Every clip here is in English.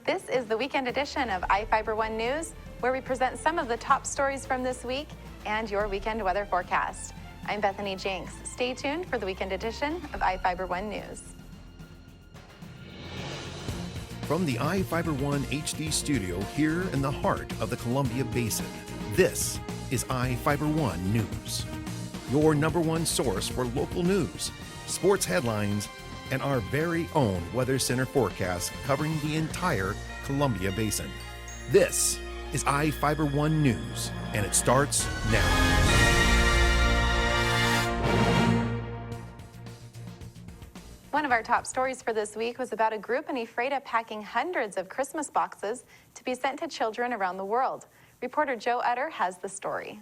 This is the weekend edition of iFIBER 1 News, where we present some of the top stories from this week and your weekend weather forecast. I'm Bethany Jenks. Stay tuned for the weekend edition of iFIBER 1 News. From the iFIBER 1 HD studio here in the heart of the Columbia Basin, this is iFIBER 1 News. Your #1 source for local news, sports headlines, and our very own Weather Center forecast covering the entire Columbia Basin. This is iFIBER 1 News, and it starts now. One of our top stories for this week was about a group in Ephrata packing hundreds of Christmas boxes to be sent to children around the world. Reporter Joe Utter has the story.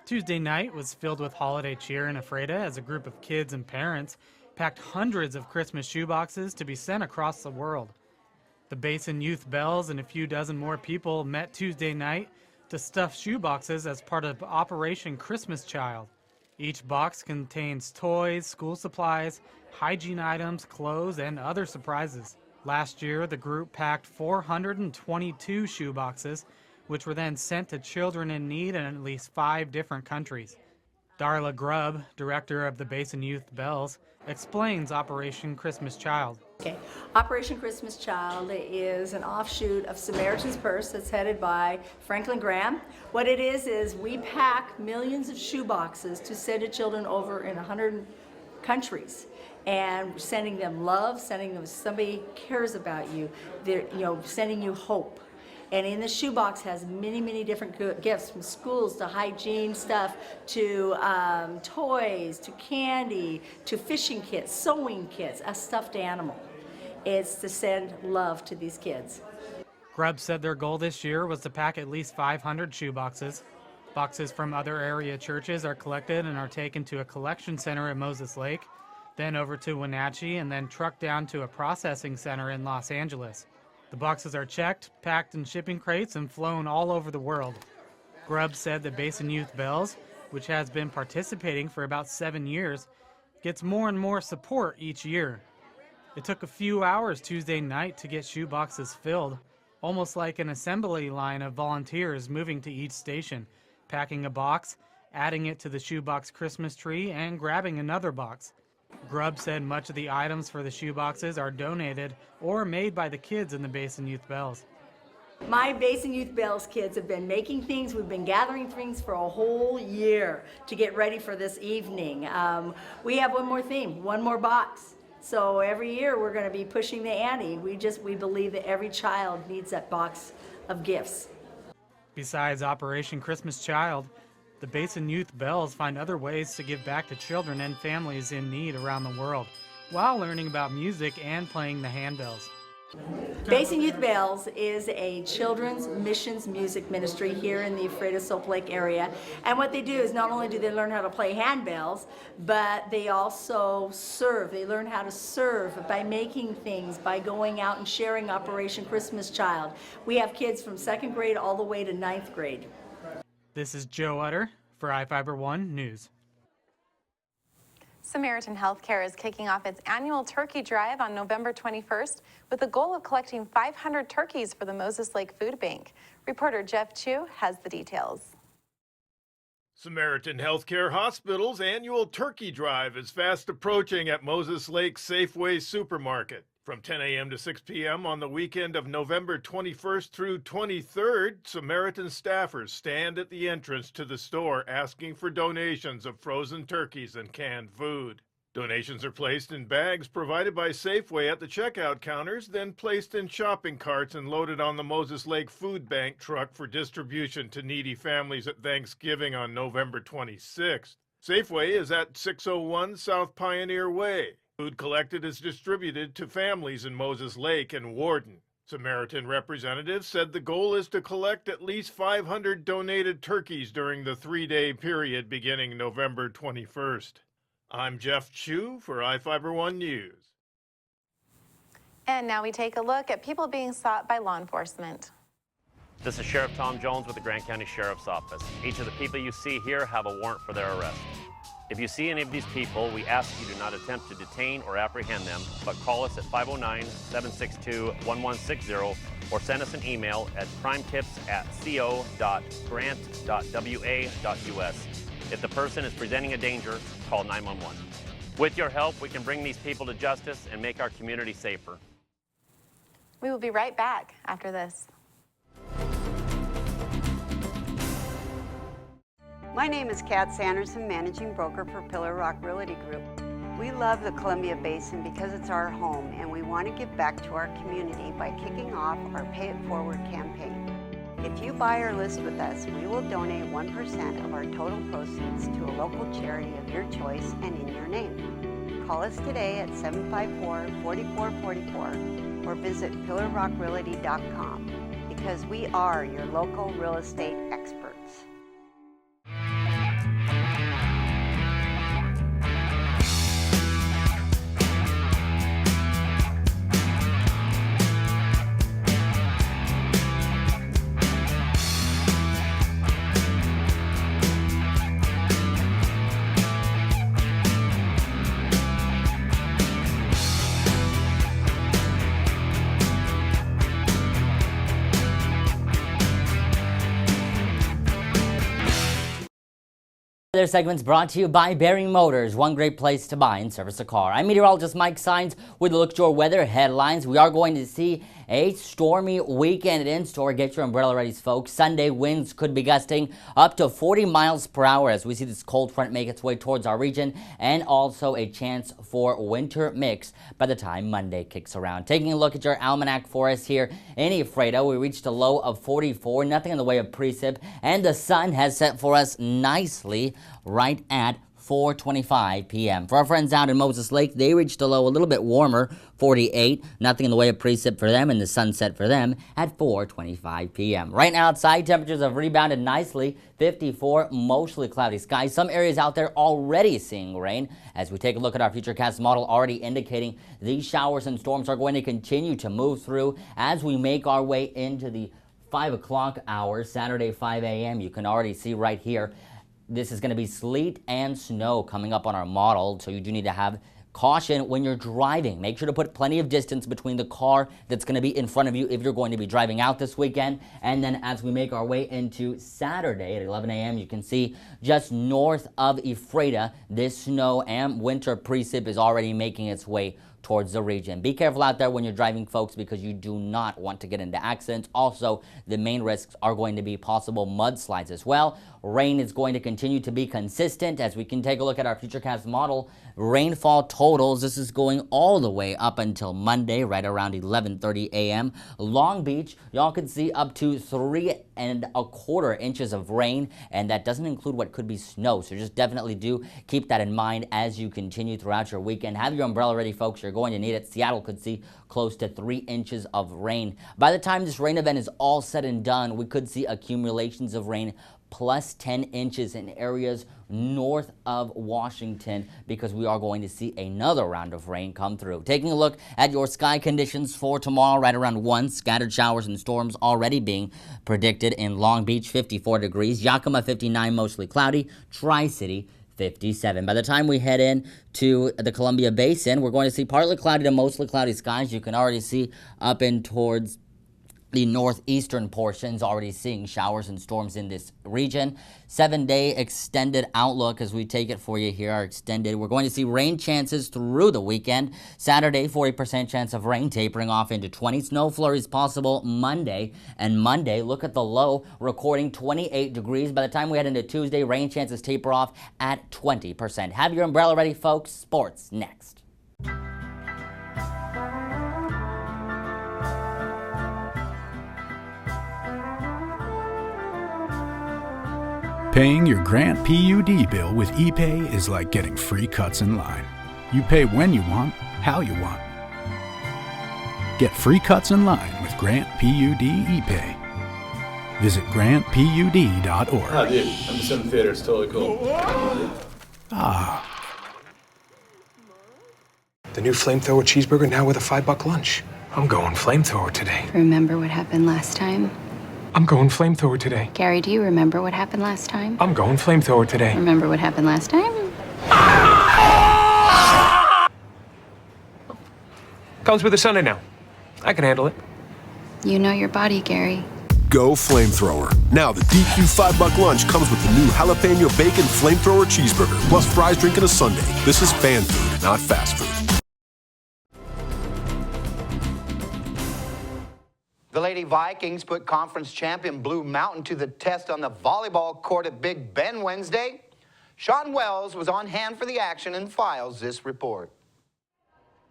Tuesday night was filled with holiday cheer in Ephrata as a group of kids and parents packed hundreds of Christmas shoeboxes to be sent across the world. The Basin Youth Bells and a few dozen more people met Tuesday night to stuff shoeboxes as part of Operation Christmas Child. Each box contains toys, school supplies, hygiene items, clothes, and other surprises. Last year, the group packed 422 shoeboxes, which were then sent to children in need in at least 5 different countries. Darla Grubb, director of the Basin Youth Bells, explains Operation Christmas Child. Okay. Operation Christmas Child is an offshoot of Samaritan's Purse that's headed by Franklin Graham. What it is we pack millions of shoeboxes to send to children over in 100 countries. And sending them love, sending them somebody cares about you, they're, sending you hope. And in the shoebox has many, many different gifts, from schools to hygiene stuff to toys to candy to fishing kits, sewing kits, a stuffed animal. It's to send love to these kids. Grubb said their goal this year was to pack at least 500 shoeboxes. Boxes from other area churches are collected and are taken to a collection center at Moses Lake, then over to Wenatchee, and then trucked down to a processing center in Los Angeles. The boxes are checked, packed in shipping crates, and flown all over the world. Grubb said the Basin Youth Bells, which has been participating for about 7 years, gets more and more support each year. It took a few hours Tuesday night to get shoeboxes filled, almost like an assembly line of volunteers moving to each station, packing a box, adding it to the shoebox Christmas tree, and grabbing another box. Grubb said much of the items for the shoeboxes are donated or made by the kids in the Basin Youth Bells. My Basin Youth Bells kids have been making things. We've been gathering things for a whole year to get ready for this evening. We have one more theme, one more box. So every year we're going to be pushing the ante. We believe that every child needs that box of gifts. Besides Operation Christmas Child, the Basin Youth Bells find other ways to give back to children and families in need around the world, while learning about music and playing the handbells. Basin Youth Bells is a children's missions music ministry here in the Ephrata Soap Lake area. And what they do is not only do they learn how to play handbells, but they also serve. They learn how to serve by making things, by going out and sharing Operation Christmas Child. We have kids from 2nd grade all the way to 9th grade. This is Joe Utter for iFIBER 1 News. Samaritan Healthcare is kicking off its annual turkey drive on November 21st with the goal of collecting 500 turkeys for the Moses Lake Food Bank. Reporter Jeff Chu has the details. Samaritan Healthcare Hospital's annual turkey drive is fast approaching at Moses Lake Safeway Supermarket. From 10 a.m. to 6 p.m. on the weekend of November 21st through 23rd, Samaritan staffers stand at the entrance to the store asking for donations of frozen turkeys and canned food. Donations are placed in bags provided by Safeway at the checkout counters, then placed in shopping carts and loaded on the Moses Lake Food Bank truck for distribution to needy families at Thanksgiving on November 26th. Safeway is at 601 South Pioneer Way. Food collected is distributed to families in Moses Lake and Warden. Samaritan representatives said the goal is to collect at least 500 donated turkeys during the 3-day period beginning November 21st. I'm Jeff Chu for iFIBER 1 News. And now we take a look at people being sought by law enforcement. This is Sheriff Tom Jones with the Grant County Sheriff's Office. Each of the people you see here have a warrant for their arrest. If you see any of these people, we ask you do not attempt to detain or apprehend them, but call us at 509-762-1160 or send us an email at crimetips@co.grant.wa.us. If the person is presenting a danger, call 911. With your help, we can bring these people to justice and make our community safer. We will be right back after this. My name is Kat Sanderson, Managing Broker for Pillar Rock Realty Group. We love the Columbia Basin because it's our home, and we want to give back to our community by kicking off our Pay It Forward campaign. If you buy or list with us, we will donate 1% of our total proceeds to a local charity of your choice and in your name. Call us today at 754-4444 or visit pillarrockrealty.com because we are your local real estate experts. Other segments brought to you by Bearing Motors, one great place to buy and service a car. I'm meteorologist Mike Sines with a look at your weather headlines. We are going to see a stormy weekend in store. Get your umbrella ready, folks. Sunday winds could be gusting up to 40 miles per hour as we see this cold front make its way towards our region, and also a chance for winter mix by the time Monday kicks around. Taking a look at your almanac for us here in Ephrata, we reached a low of 44, nothing in the way of precip, and the sun has set for us nicely right at 4:25 p.m. For our friends out in Moses Lake, they reached a low a little bit warmer, 48. Nothing in the way of precip for them, and the sunset for them at 4:25 p.m. Right now outside, temperatures have rebounded nicely, 54, mostly cloudy skies. Some areas out there already seeing rain. As we take a look at our Futurecast model, already indicating these showers and storms are going to continue to move through as we make our way into the 5 o'clock hour, Saturday 5 a.m. You can already see right here, this is going to be sleet and snow coming up on our model, so you do need to have caution when you're driving. Make sure to put plenty of distance between the car that's going to be in front of you if you're going to be driving out this weekend. And then as we make our way into Saturday at 11 a.m., you can see just north of Ephrata, this snow and winter precip is already making its way towards the region. Be careful out there when you're driving, folks, because you do not want to get into accidents. Also, the main risks are going to be possible mudslides as well. Rain is going to continue to be consistent. As we can take a look at our Futurecast model, rainfall totals, this is going all the way up until Monday, right around 11:30 a.m. Long Beach, y'all could see up to 3¼ inches of rain, and that doesn't include what could be snow. So just definitely do keep that in mind as you continue throughout your weekend. Have your umbrella ready, folks. You're going to need it. Seattle could see close to 3 inches of rain. By the time this rain event is all said and done, we could see accumulations of rain plus 10 inches in areas north of Washington, because we are going to see another round of rain come through. Taking a look at your sky conditions for tomorrow, right around 1, scattered showers and storms already being predicted in Long Beach, 54 degrees, Yakima 59, mostly cloudy, Tri-City 57. By the time we head in to the Columbia Basin, we're going to see partly cloudy to mostly cloudy skies. You can already see up in towards the northeastern portions, already seeing showers and storms in this region. 7-day extended outlook as we take it for you here, our extended. We're going to see rain chances through the weekend. Saturday, 40% chance of rain, tapering off into 20. Snow flurries possible Monday. And Monday, look at the low, recording 28 degrees. By the time we head into Tuesday, rain chances taper off at 20%. Have your umbrella ready, folks. Sports next. Paying your Grant PUD bill with ePay is like getting free cuts in line. You pay when you want, how you want. Get free cuts in line with Grant PUD ePay. Visit grantpud.org. Oh, dude, I'm just in the theater. It's totally cool. Ah. The new flamethrower cheeseburger now with a $5 lunch. I'm going flamethrower today. Remember what happened last time? I'm going flamethrower today. Gary, do you remember what happened last time? I'm going flamethrower today. Remember what happened last time? Comes with a Sunday now. I can handle it. You know your body, Gary. Go Flamethrower. Now the DQ $5 lunch comes with the new jalapeno bacon flamethrower cheeseburger, plus fries, drink, and a sundae. This is fan food, not fast food. The Lady Vikings put conference champion Blue Mountain to the test on the volleyball court at Big Ben Wednesday. Sean Wells was on hand for the action and files this report.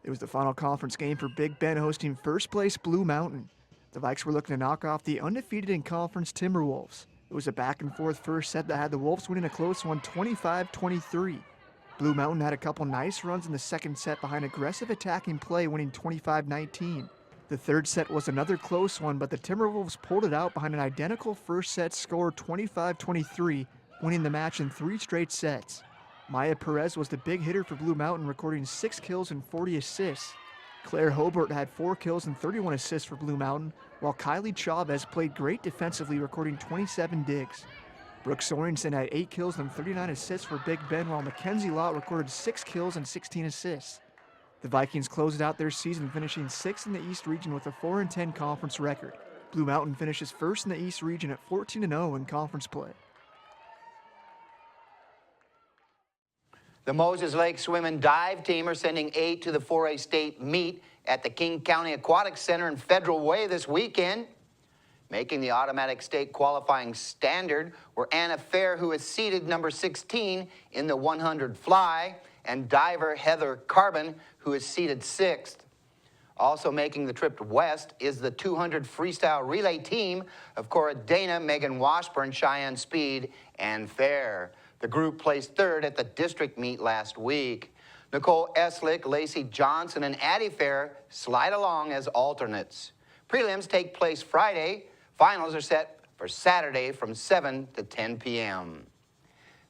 It was the final conference game for Big Ben hosting first place Blue Mountain. The Vikes were looking to knock off the undefeated in conference Timberwolves. It was a back-and-forth first set that had the Wolves winning a close one 25-23. Blue Mountain had a couple nice runs in the second set behind aggressive attacking play, winning 25-19. The third set was another close one, but the Timberwolves pulled it out behind an identical first set score 25-23, winning the match in 3 straight sets. Maya Perez was the big hitter for Blue Mountain, recording 6 kills and 40 assists. Claire Hobart had 4 kills and 31 assists for Blue Mountain, while Kylie Chavez played great defensively, recording 27 digs. Brooke Sorensen had 8 kills and 39 assists for Big Ben, while Mackenzie Lott recorded 6 kills and 16 assists. The Vikings closed out their season, finishing 6th in the East region with a 4-10 conference record. Blue Mountain finishes 1st in the East region at 14-0 in conference play. The Moses Lake Swim and Dive team are sending 8 to the 4A state meet at the King County Aquatic Center in Federal Way this weekend. Making the automatic state qualifying standard were Anna Fair, who is seeded number 16 in the 100 fly, and diver Heather Carbon, who is seeded 6th. Also making the trip west is the 200 freestyle relay team of Cora Dana, Megan Washburn, Cheyenne Speed, and Fair. The group placed 3rd at the district meet last week. Nicole Eslick, Lacey Johnson, and Addie Fair slide along as alternates. Prelims take place Friday. Finals are set for Saturday from 7 to 10 p.m.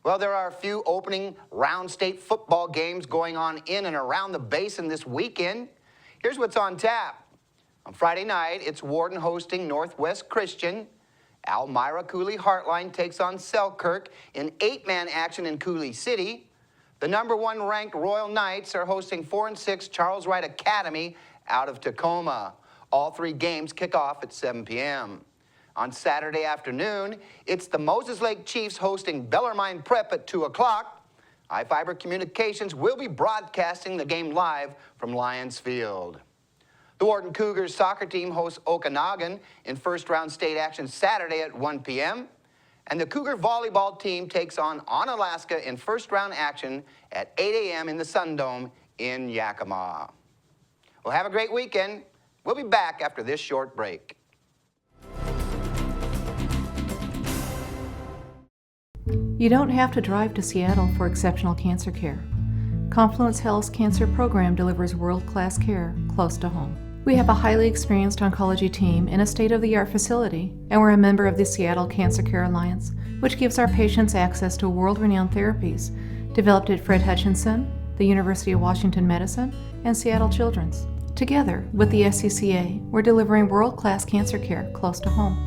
Well, there are a few opening round state football games going on in and around the basin this weekend. Here's what's on tap. On Friday night, it's Warden hosting Northwest Christian. Almira Cooley Heartline takes on Selkirk in 8-man action in Cooley City. The number 1 ranked Royal Knights are hosting 4-6 Charles Wright Academy out of Tacoma. All 3 games kick off at 7 p.m. On Saturday afternoon, it's the Moses Lake Chiefs hosting Bellarmine Prep at 2 o'clock. iFIBER Communications will be broadcasting the game live from Lions Field. The Wharton Cougars soccer team hosts Okanagan in first-round state action Saturday at 1 p.m. And the Cougar volleyball team takes on Onalaska in first-round action at 8 a.m. in the Sundome in Yakima. Well, have a great weekend. We'll be back after this short break. You don't have to drive to Seattle for exceptional cancer care. Confluence Health's cancer program delivers world-class care close to home. We have a highly experienced oncology team in a state-of-the-art facility, and we're a member of the Seattle Cancer Care Alliance, which gives our patients access to world-renowned therapies developed at Fred Hutchinson, the University of Washington Medicine, and Seattle Children's. Together with the SCCA, we're delivering world-class cancer care close to home.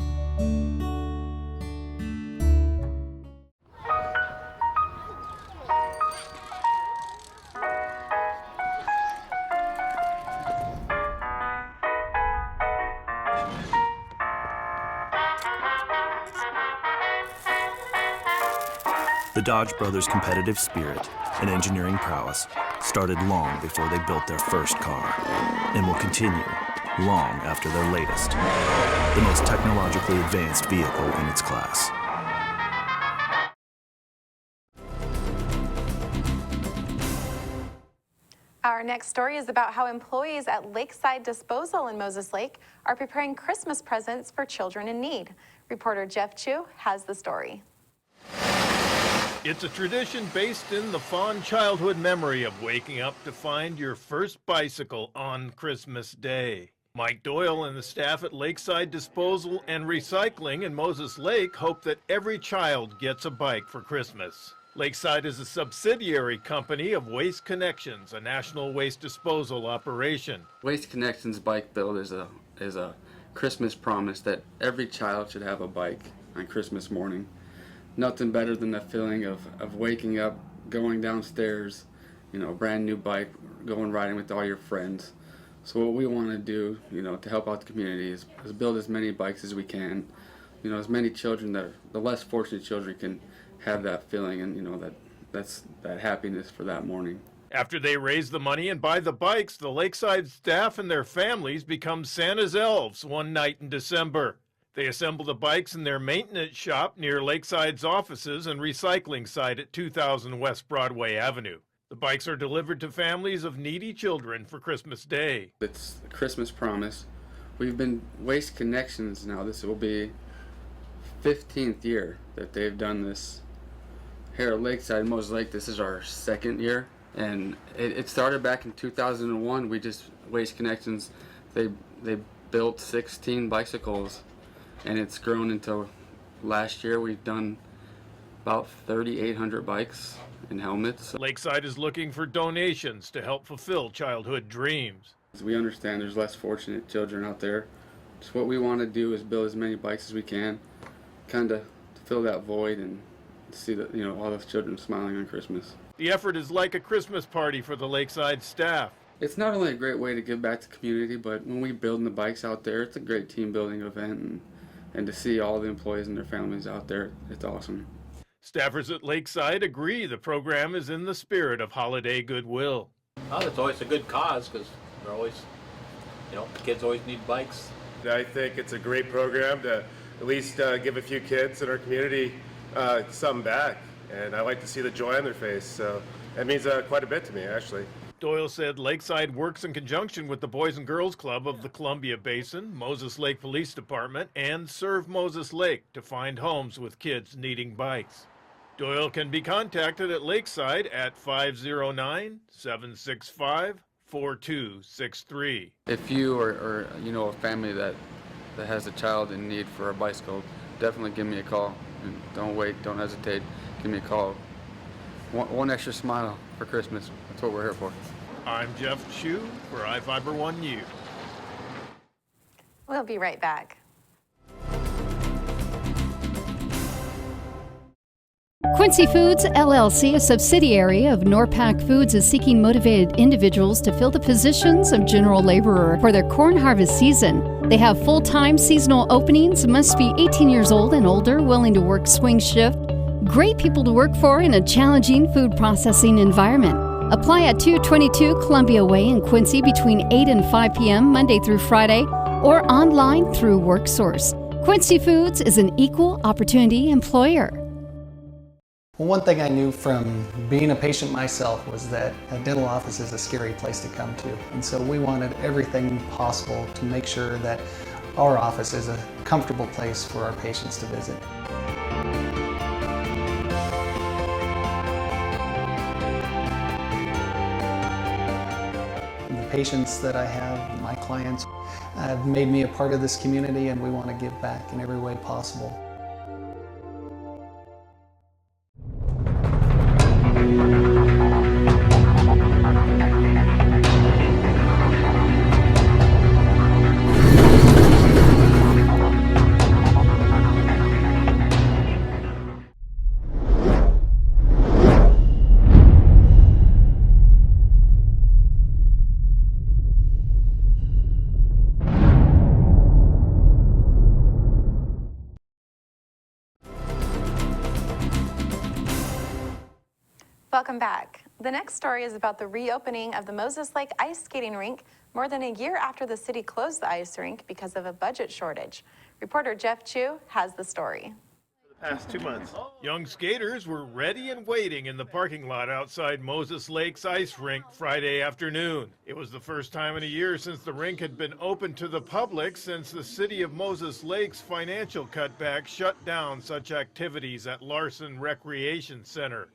The Dodge brothers' competitive spirit and engineering prowess started long before they built their first car, and will continue long after their latest, the most technologically advanced vehicle in its class. Our next story is about how employees at Lakeside Disposal in Moses Lake are preparing Christmas presents for children in need. Reporter Jeff Chu has the story. It's a tradition based in the fond childhood memory of waking up to find your first bicycle on Christmas Day. Mike Doyle and the staff at Lakeside Disposal and Recycling in Moses Lake hope that every child gets a bike for Christmas. Lakeside is a subsidiary company of Waste Connections, a national waste disposal operation. Waste Connections Bike Build is a Christmas promise that every child should have a bike on Christmas morning. Nothing better than the feeling of waking up, going downstairs, a brand new bike, going riding with all your friends. So what we want to do, to help out the community is build as many bikes as we can. As many children the less fortunate children can have that feeling and, that's that happiness for that morning. After they raise the money and buy the bikes, the Lakeside staff and their families become Santa's elves one night in December. They assemble the bikes in their maintenance shop near Lakeside's offices and recycling site at 2000 West Broadway Avenue. The bikes are delivered to families of needy children for Christmas Day. It's a Christmas promise. We've been Waste Connections now. This will be 15th year that they've done this here at Lakeside, Moses Lake. This is our 2nd year, and it started back in 2001. Waste Connections, they built 16 bicycles, and it's grown until last year we've done about 3,800 bikes and helmets. Lakeside is looking for donations to help fulfill childhood dreams. We understand there's less fortunate children out there. So what we want to do is build as many bikes as we can, kind of fill that void and see that all those children smiling on Christmas. The effort is like a Christmas party for the Lakeside staff. It's not only a great way to give back to the community, but when we build the bikes out there, it's a great team building event, and to see all the employees and their families out there, it's awesome. Staffers at Lakeside agree the program is in the spirit of holiday goodwill. Well, it's always a good cause because they're always, kids always need bikes. I think it's a great program to at least give a few kids in our community something back, and I like to see the joy on their face, so it means quite a bit to me, actually. Doyle said Lakeside works in conjunction with the Boys and Girls Club of the Columbia Basin, Moses Lake Police Department, and Serve Moses Lake to find homes with kids needing bikes. Doyle can be contacted at Lakeside at 509-765-4263. If you or a family that has a child in need for a bicycle, definitely give me a call. And don't wait, don't hesitate, give me a call. One extra smile for Christmas, that's what we're here for. I'm Jeff Chu for iFIBER 1 News. We'll be right back. Quincy Foods, LLC, a subsidiary of Norpac Foods, is seeking motivated individuals to fill the positions of general laborer for their corn harvest season. They have full-time seasonal openings, must be 18 years old and older, willing to work swing shift. Great people to work for in a challenging food processing environment. Apply at 222 Columbia Way in Quincy between 8 and 5 p.m. Monday through Friday, or online through WorkSource. Quincy Foods is an equal opportunity employer. Well, one thing I knew from being a patient myself was that a dental office is a scary place to come to. And so we wanted everything possible to make sure that our office is a comfortable place for our patients to visit. The patients that I have, my clients, have made me a part of this community, and we want to give back in every way possible. Welcome back. The next story is about the reopening of the Moses Lake ice skating rink more than a year after the city closed the ice rink because of a budget shortage. Reporter Jeff Chu has the story. Past 2 months. Young skaters were ready and waiting in the parking lot outside Moses Lake's ice rink Friday afternoon. It was the first time in a year since the rink had been open to the public since the city of Moses Lake's financial cutback shut down such activities at Larson Recreation Center.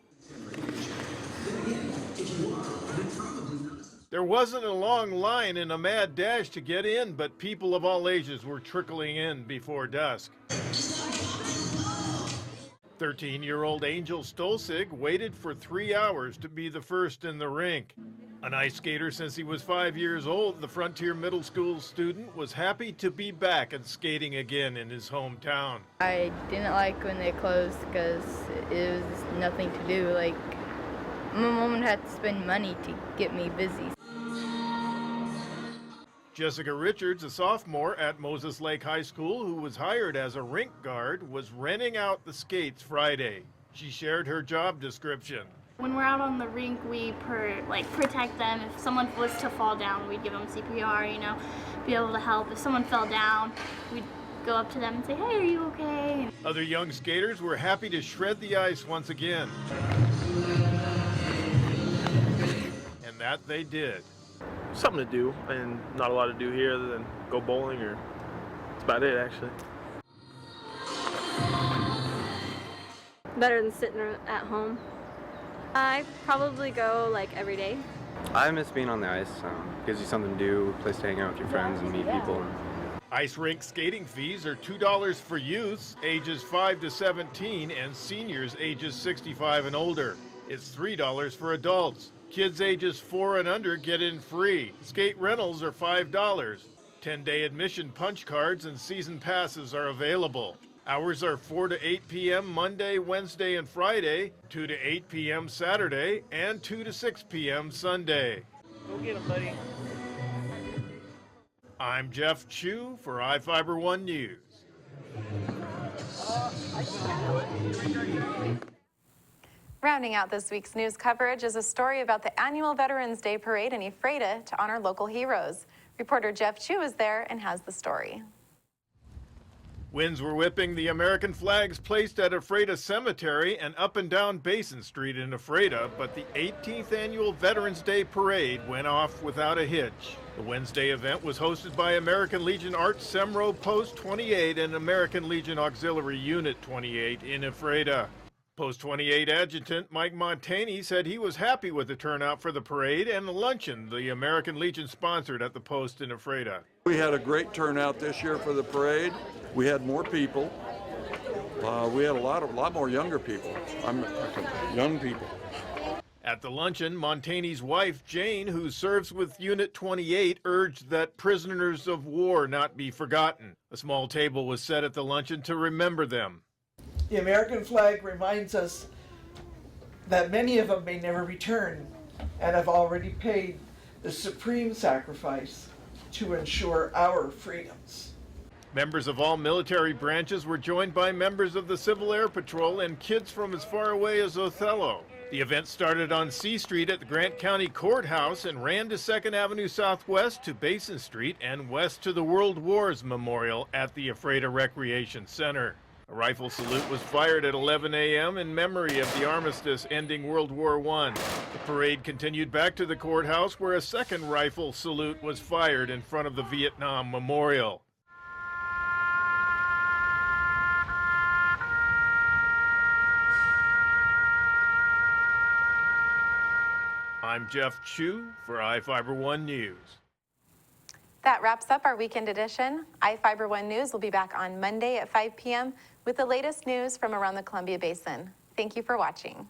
There wasn't a long line and a mad dash to get in, but people of all ages were trickling in before dusk. 13-year-old Angel Stolzig waited for 3 hours to be the first in the rink. An ice skater since he was 5 years old, the Frontier Middle School student was happy to be back and skating again in his hometown. I didn't like when they closed because it was nothing to do. Like, my mom would have to spend money to get me busy. Jessica Richards, a sophomore at Moses Lake High School who was hired as a rink guard, was renting out the skates Friday. She shared her job description. When we're out on the rink, we protect them. If someone was to fall down, we'd give them CPR, you know, be able to help. If someone fell down, we'd go up to them and say, hey, are you okay? Other young skaters were happy to shred the ice once again. And that they did. Something to do, and not a lot to do here other than go bowling, or that's about it actually. Better than sitting at home. I probably go every day. I miss being on the ice. Gives you something to do, a place to hang out with your friends and meet people. Ice rink skating fees are $2 for youths ages 5 to 17 and seniors ages 65 and older. It's $3 for adults. Kids ages 4 and under get in free. Skate rentals are $5. 10-day admission punch cards and season passes are available. Hours are 4 to 8 p.m. Monday, Wednesday, and Friday, 2 to 8 p.m. Saturday, and 2 to 6 p.m. Sunday. Go get 'em, buddy. I'm Jeff Chu for iFIBER 1 News. Rounding out this week's news coverage is a story about the annual Veterans Day Parade in Ephrata to honor local heroes. Reporter Jeff Chu is there and has the story. Winds were whipping the American flags placed at Ephrata Cemetery and up and down Basin Street in Ephrata, but the 18th annual Veterans Day Parade went off without a hitch. The Wednesday event was hosted by American Legion Arts Semro Post 28 and American Legion Auxiliary Unit 28 in Ephrata. Post 28 Adjutant Mike Montani said he was happy with the turnout for the parade and the luncheon the American Legion sponsored at the post in Ephrata. We had a great turnout this year for the parade. We had more people. We had a lot more younger people. Young people. At the luncheon, Montani's wife, Jane, who serves with Unit 28, urged that prisoners of war not be forgotten. A small table was set at the luncheon to remember them. The American flag reminds us that many of them may never return and have already paid the supreme sacrifice to ensure our freedoms. Members of all military branches were joined by members of the Civil Air Patrol and kids from as far away as Othello. The event started on C Street at the Grant County Courthouse and ran to 2nd Avenue Southwest to Basin Street and west to the World Wars Memorial at the Ephrata Recreation Center. A rifle salute was fired at 11 a.m. in memory of the armistice ending World War I. The parade continued back to the courthouse where a second rifle salute was fired in front of the Vietnam Memorial. I'm Jeff Chu for iFIBER 1 News. That wraps up our weekend edition. iFIBER 1 News will be back on Monday at 5 p.m. with the latest news from around the Columbia Basin. Thank you for watching.